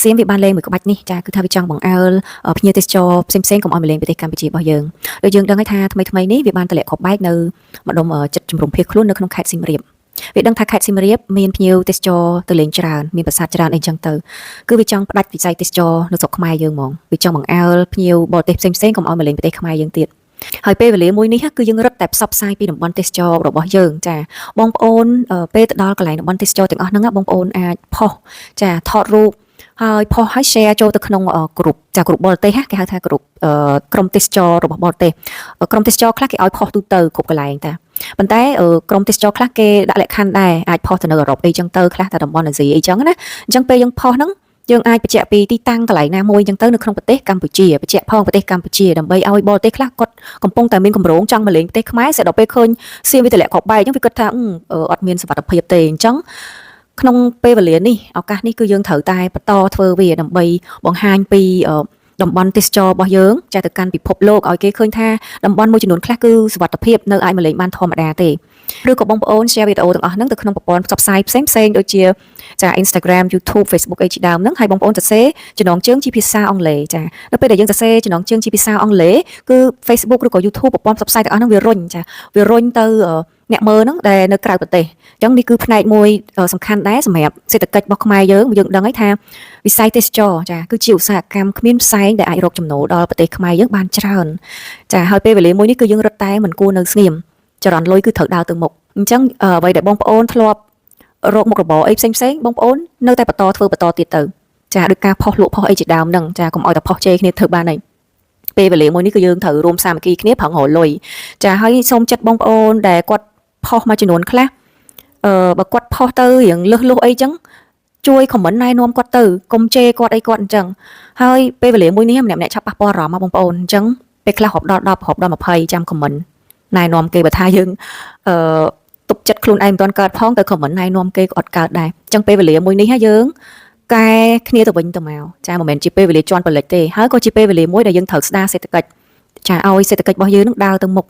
សៀមវាបានលេងមួយក្បាច់នេះចាគឺថាវាចង់បង្អើលភ្ញៀវទេសចរផ្សេងៗកុំឲ្យមកលេងប្រទេសកម្ពុជារបស់យើងដូចយើងដឹងហើយថាថ្មីៗនេះវាបានតម្លាក់ខបបែកនៅម្ដុំចិត្តជំរំភៀសខ្លួននៅក្នុងខេត្តសៀមរាបវាដឹងថាខេត្តសៀមរាបមានភ្ញៀវទេសចរទៅលេងច្រើនមានប្រាសាទច្រើនអីចឹងទៅគឺវាចង់ផ្ដាច់វិស័យទេសចរនៅស្រុកខ្មែរយើងហ្មងវាចង់បង្អើលភ្ញៀវបរទេសផ្សេងៗកុំឲ្យមកលេងប្រទេសខ្មែរយើងទៀតហើយពេលវេលាមួយនេះគឺយើងរត់តែផ្សព្វផ្សាយពីតំបន់ទេសចររបស់យើងចាបងប្អូនពេលទៅដល់កន្លែងតំបន់ទេសចរទាំងអស់ហ្នឹងបងប្អូនអាចផុសចាថតរូបហើយផុសហើយ share ចូលទៅក្នុងក្រុមចាក្រុមបរទេសគេហៅថាក្រុមក្រុមទេសចររបស់បរទេសក្រុមទេសចរខ្លះគេឲ្យផុសទូទៅគ្រប់កន្លែងតាប៉ុន្តែក្រុមទេសចរខ្លះគេដាក់លក្ខខណ្ឌដែរអាចផុសទៅនៅអឺរ៉ុបអីចឹងទៅខ្លះតែតំបន់អាស៊ីអីចឹងណាអញ្ចឹងពេលយើងផុសហ្នឹងយើងអាចបញ្ជាក់ពីទីតាំងកន្លែងណាមួយអញ្ចឹងទៅនៅក្នុងប្រទេសកម្ពុជាបញ្ជាក់ផងប្រទេសកម្ពុជាដើម្បីឲ្យបរទេសខ្លះគាត់កំពុងតែមានកម្រងចង់មកលេងប្រទេសខ្មែរស្រាប់ដល់ពេលឃើញសៀមវាតម្លាក់គ្រាប់បែកអញ្ចឹងវាគិតថាអត់មានសុវត្ថិភាពទេអញ្ចឹងក្នុងពេលវេលានេះឱកាសនេះគឺយើងត្រូវតែបន្តធ្វើវាដើម្បីបង្ហាញពីតំបន់ទេសចររបស់យើងចាទៅកាន់ពិភពលោកឲ្យគេឃើញថាតំបន់មួយចំនួនខ្លះគឺសុវត្ថិភាពនៅអាចមកលេងបានធម្មតាទេឬក៏បងប្អូន share វីដេអូទាំងអស់ហ្នឹងទៅក្នុងប្រព័ន្ធផ្សព្វផ្សាយផ្សេងៗដូចជាចា Instagram YouTube Facebook អីជាដើមហ្នឹងហើយបងប្អូនសរសេរចំណងជើងជាភាសាអង់គ្លេសចានៅពេលដែលយើងសរសេរចំណងជើងជាភាសាអង់គ្លេសគឺ Facebook ឬក៏ YouTube ប្រព័ន្ធផ្សព្វផ្សាយទាំងអស់ហ្នឹងវារុញចាវារុញទៅអ្នកមើលហ្នឹងដែលនៅក្រៅប្រទេសអញ្ចឹងនេះគឺផ្នែកមួយសំខាន់ដែរសម្រាប់សេដ្ឋកិច្ចរបស់ខ្មែរយើងដឹងហើយថាវិស័យទេសចរចាគឺជាឧស្សាហកម្មគ្មានផ្សែងដែលអាចរកចំណូលដល់ប្រទេសខ្មែរយើងបានច្រើនចាហើយពេលវេលាមួយនេះគឺយើងរត់តែមិនគួរនៅស្ងៀមចរន្តលុយគឺត្រូវដើរទៅមុខអញ្ចឹងអ្វីដែលបងប្អូនធ្លាប់រកមុខរបរអីផ្សេងបងប្អូននៅតែបន្តធ្វើបន្តទៀតទៅចាដោយការផុសលក់ផុសអីជាដើមហ្នឹងចាកុំឲ្យតែផុសជេរគ្នាធ្វើបានហើយពេលវេលាមួយនេះគឺយើងត្រូវរួមសាមគ្គីគ្នាប្រឹងរកលុយចាហើយសូមចិត្តបងប្អូនដែលគាត់ផុសមួយចំនួនខ្លះបើគាត់ផុសទៅរៀងលឹះអីចឹងជួយ comment ណែនាំគាត់ទៅកុំជេរគាត់អីគាត់អញ្ចឹងហើយពេលវេលាមួយនេះម្នាក់ឆាប់ប៉ះពាល់អារម្មណ៍បងប្អូនអញ្ចឹងពេលខ្លះរាប់ដល់10រាប់ដល់20ចាំ comment ណែនាំគេបើថាយើងទុកចិត្តខ្លួនឯងមិនទាន់កើតផងទៅ comment ណែនាំគេក៏អត់កើតដែរអញ្ចឹងពេលវេលាមួយនេះយើងកែគ្នាទៅវិញទៅមកចាមិនមែនជាពេលវេលាជន់ផលិតទេហើយក៏ជាពេលវេលាមួយដែលយើងត្រូវស្ដារសេដ្ឋកិច្ចចាឲ្យសេដ្ឋកិច្ចរបស់យើងនឹងដើរទៅមុខ